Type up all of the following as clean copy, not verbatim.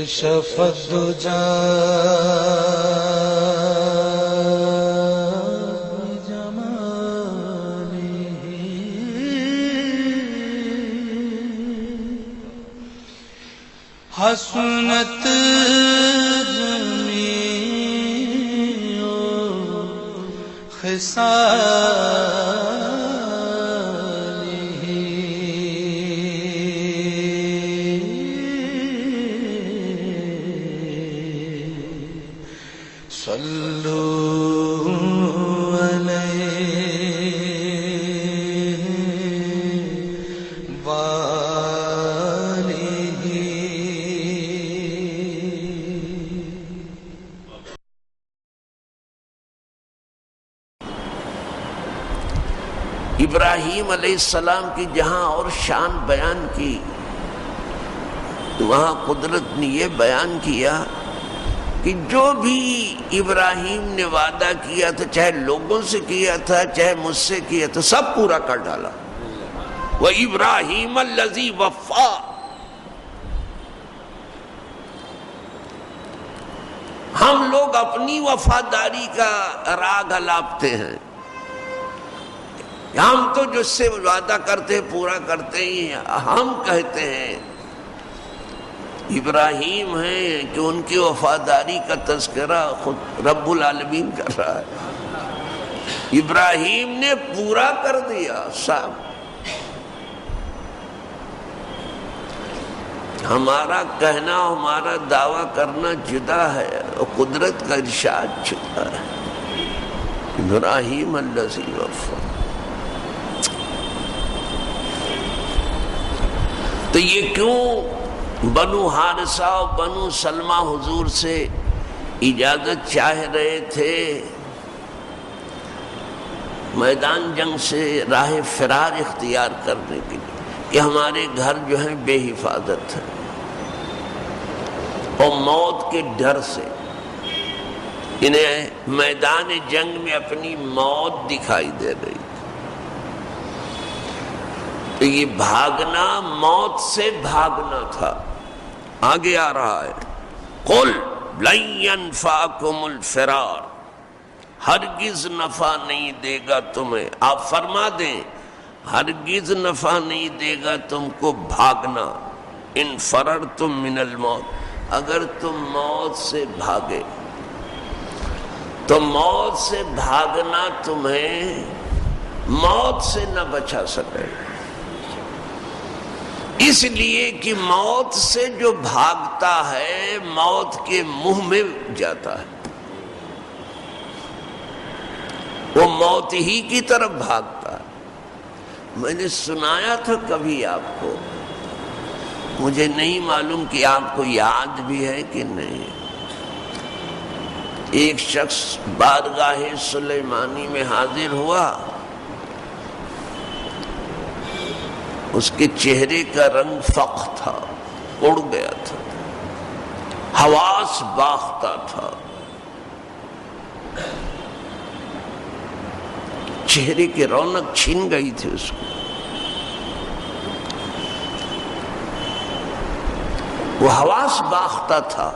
کشف الدجى حسنت جمیع خصاله صلوا علیہ ابراہیم علیہ السلام کی جہاں اور شان بیان کی تو وہاں قدرت نے یہ بیان کیا کہ جو بھی ابراہیم نے وعدہ کیا تھا، چاہے لوگوں سے کیا تھا چاہے مجھ سے کیا تھا، سب پورا کر ڈالا۔ وَإِبْرَاهِيمَ الَّذِي وَفَّى، ہم لوگ اپنی وفاداری کا راگ الاپتے ہیں، ہم تو جس سے وعدہ کرتے ہیں پورا کرتے ہی ہیں۔ ہم کہتے ہیں ابراہیم ہیں کہ ان کی وفاداری کا تذکرہ خود رب العالمین کر رہا ہے۔ ابراہیم نے پورا کر دیا سب۔ ہمارا کہنا ہمارا دعویٰ کرنا جدا ہے اور قدرت کا ارشاد جدا ہے۔ ابراہیم الذی وفا، تو یہ کیوں بنو حارثہ اور بنو سلمہ حضور سے اجازت چاہ رہے تھے میدان جنگ سے راہ فرار اختیار کرنے کے لیے کہ ہمارے گھر جو ہیں بے حفاظت ہے، اور موت کے ڈر سے انہیں میدان جنگ میں اپنی موت دکھائی دے رہی تھی۔ تو یہ بھاگنا موت سے بھاگنا تھا۔ آگے آ رہا ہے قُلْ لَن يَنْفَعَكُمُ الْفِرَارُ، ہرگز نفع نہیں دے گا تمہیں، آپ فرما دیں ہرگز نفع نہیں دے گا تم کو بھاگنا، ان فررتم من الموت، اگر تم موت سے بھاگے تو موت سے بھاگنا تمہیں موت سے نہ بچا سکے، اس لیے کہ موت سے جو بھاگتا ہے موت کے منہ میں جاتا ہے، وہ موت ہی کی طرف بھاگتا ہے۔ میں نے سنایا تھا کبھی آپ کو، مجھے نہیں معلوم کہ آپ کو یاد بھی ہے کہ نہیں۔ ایک شخص بارگاہ سلیمانی میں حاضر ہوا، اس کے چہرے کا رنگ فق تھا، اڑ گیا تھا، حواس باختہ تھا، چہرے کی رونق چھن گئی تھی اس کو۔ وہ حواس باختہ تھا۔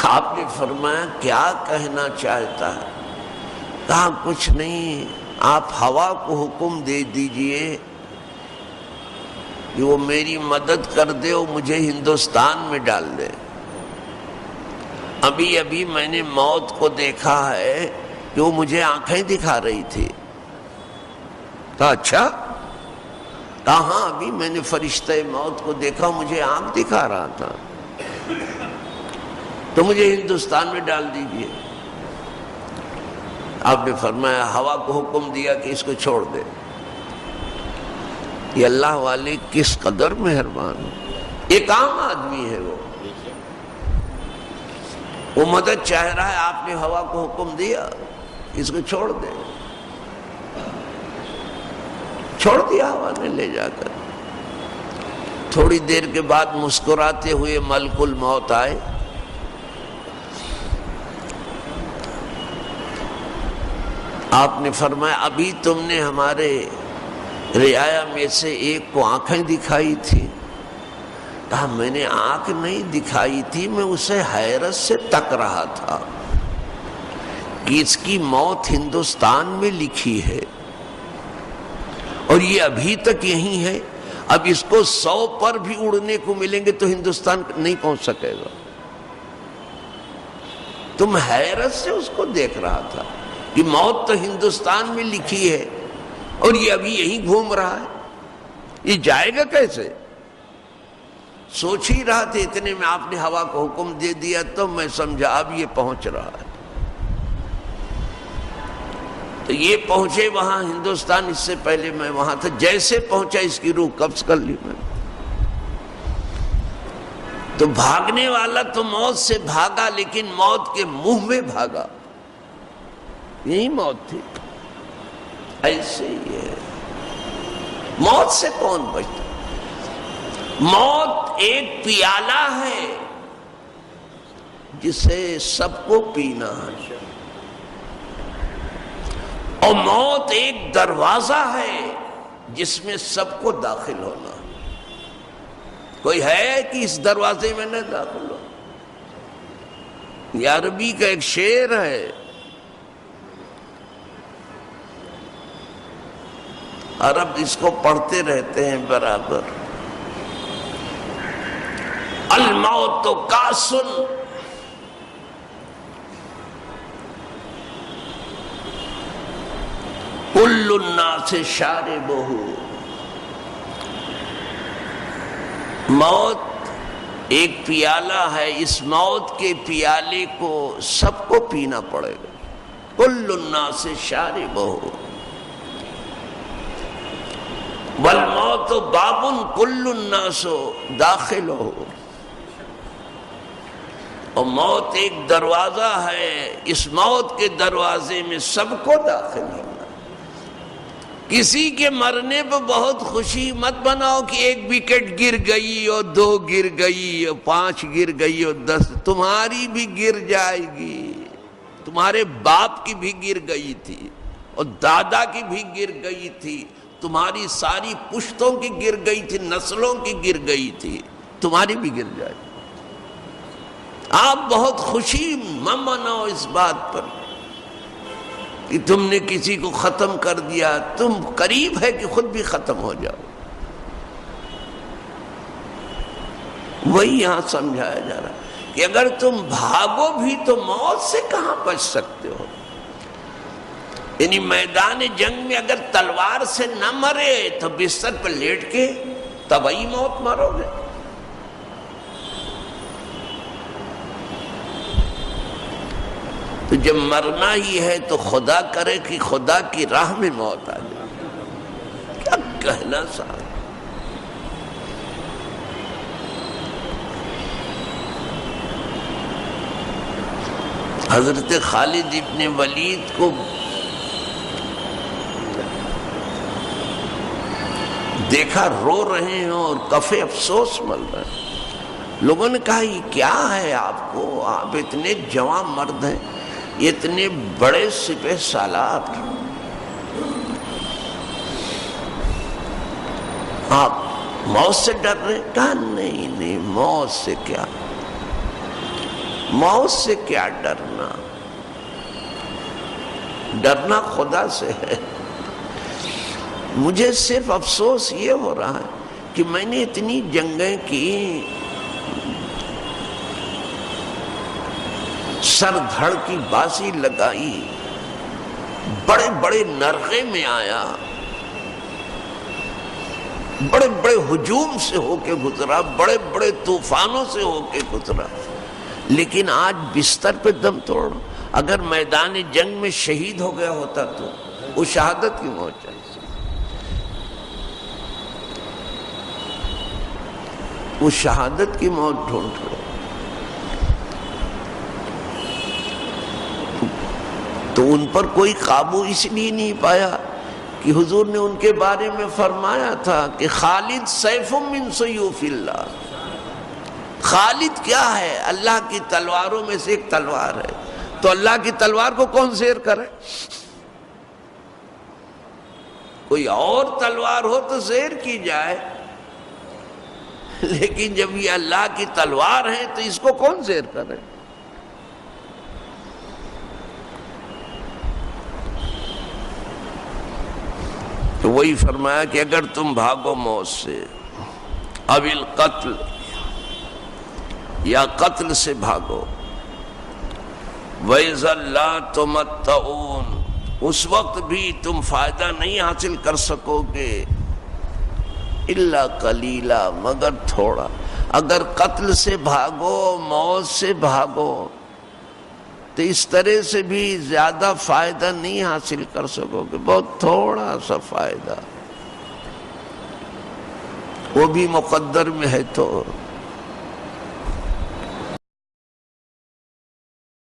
آپ نے فرمایا کیا کہنا چاہتا ہے؟ کہا کچھ نہیں، آپ ہوا کو حکم دے دیجئے کہ وہ میری مدد کر دے اور مجھے ہندوستان میں ڈال دے۔ ابھی ابھی میں نے موت کو دیکھا ہے کہ وہ مجھے آنکھیں دکھا رہی تھی۔ کہا اچھا؟ کہاں؟ ابھی میں نے فرشتہ موت کو دیکھا، مجھے آنکھ دکھا رہا تھا، تو مجھے ہندوستان میں ڈال دیجئے۔ آپ نے فرمایا ہوا کو حکم دیا کہ اس کو چھوڑ دے۔ یہ اللہ والے کس قدر مہربان، ایک عام آدمی ہے، وہ مدد چاہ رہا ہے، آپ نے ہوا کو حکم دیا اس کو چھوڑ دے، چھوڑ دیا ہوا نے لے جا کر۔ تھوڑی دیر کے بعد مسکراتے ہوئے ملک الموت آئے، آپ نے فرمایا ابھی تم نے ہمارے رعایا میں سے ایک کو آنکھیں دکھائی تھی، کہا میں نے آنکھ نہیں دکھائی تھی، میں اسے حیرت سے تک رہا تھا کہ اس کی موت ہندوستان میں لکھی ہے اور یہ ابھی تک یہیں ہے، اب اس کو 100 پر بھی اڑنے کو ملیں گے تو ہندوستان نہیں پہنچ سکے گا۔ تم حیرت سے اس کو دیکھ رہا تھا کہ موت تو ہندوستان میں لکھی ہے اور یہ ابھی یہیں گھوم رہا ہے، یہ جائے گا کیسے؟ سوچ ہی رہا تھا، اتنے میں آپ نے ہوا کو حکم دے دیا تو میں سمجھا اب یہ پہنچ رہا ہے۔ تو یہ پہنچے وہاں ہندوستان، اس سے پہلے میں وہاں تھا، جیسے پہنچا اس کی روح قبض کر لی میں نے۔ تو بھاگنے والا تو موت سے بھاگا، لیکن موت کے منہ میں بھاگا، یہی موت تھی۔ ایسے ہی ہے، موت سے کون بچتا؟ موت ایک پیالہ ہے جسے سب کو پینا ہے، اور موت ایک دروازہ ہے جس میں سب کو داخل ہونا۔ کوئی ہے کہ اس دروازے میں نہ داخل ہو؟ یہ عربی کا ایک شعر ہے، عرب اس کو پڑھتے رہتے ہیں برابر۔ الموت کاس کل الناس شاربہ، موت ایک پیالہ ہے، اس موت کے پیالے کو سب کو پینا پڑے گا۔ کل الناس شاربہ والموت باب کل الناس داخلہ، اور موت ایک دروازہ ہے، اس موت کے دروازے میں سب کو داخل ہونا۔ کسی کے مرنے پہ بہت خوشی مت بناؤ کہ 1 وکٹ گر گئی اور 2 گر گئی اور 5 گر گئی اور 10، تمہاری بھی گر جائے گی، تمہارے باپ کی بھی گر گئی تھی اور دادا کی بھی گر گئی تھی، تمہاری ساری پشتوں کی گر گئی تھی، نسلوں کی گر گئی تھی، تمہاری بھی گر جائے گی۔ آپ بہت خوشی مت مناؤ اس بات پر کہ تم نے کسی کو ختم کر دیا، تم قریب ہے کہ خود بھی ختم ہو جاؤ۔ وہی یہاں سمجھایا جا رہا ہے کہ اگر تم بھاگو بھی تو موت سے کہاں بچ سکتے ہو؟ یعنی میدان جنگ میں اگر تلوار سے نہ مرے تو بستر پر لیٹ کے طبعی موت مرو گے۔ تو جب مرنا ہی ہے تو خدا کرے کہ خدا کی راہ میں موت آ جائے، کیا کہنا صاحب۔ حضرت خالد ابن ولید کو دیکھا رو رہے ہیں اور کف افسوس مل رہے ہیں۔ لوگوں نے کہا یہ کیا ہے آپ کو، آپ اتنے جوان مرد ہیں، اتنے بڑے سپہ سالار، آپ موت سے ڈر رہے ہیں؟ کہا نہیں، موت سے کیا، موت سے کیا ڈرنا، ڈرنا خدا سے ہے۔ مجھے صرف افسوس یہ ہو رہا ہے کہ میں نے اتنی جنگیں کی، سر دھڑ کی بازی لگائی، بڑے بڑے نرغے میں آیا، بڑے بڑے ہجوم سے ہو کے گزرا، بڑے بڑے طوفانوں سے ہو کے گزرا، لیکن آج بستر پہ دم توڑ۔ اگر میدان جنگ میں شہید ہو گیا ہوتا تو وہ شہادت کی موت چاہیے، وہ شہادت کی موت ڈھونڈ رہے۔ تو ان پر کوئی قابو اس لیے نہیں پایا کہ حضور نے ان کے بارے میں فرمایا تھا کہ خالد سیف من سیوف اللہ، خالد کیا ہے؟ اللہ کی تلواروں میں سے ایک تلوار ہے، تو اللہ کی تلوار کو کون زیر کرے؟ کوئی اور تلوار ہو تو زیر کی جائے، لیکن جب یہ اللہ کی تلوار ہے تو اس کو کون زیر کرے؟ تو وہی فرمایا کہ اگر تم بھاگو موت سے، اب القتل، یا قتل سے بھاگو، وَإِذَا لَا تُمَتَّعُونَ، اس وقت بھی تم فائدہ نہیں حاصل کر سکو گے، الا قلیلا، مگر تھوڑا۔ اگر قتل سے بھاگو، موت سے بھاگو، تو اس طرح سے بھی زیادہ فائدہ نہیں حاصل کر سکو گے، بہت تھوڑا سا فائدہ، وہ بھی مقدر میں ہے تو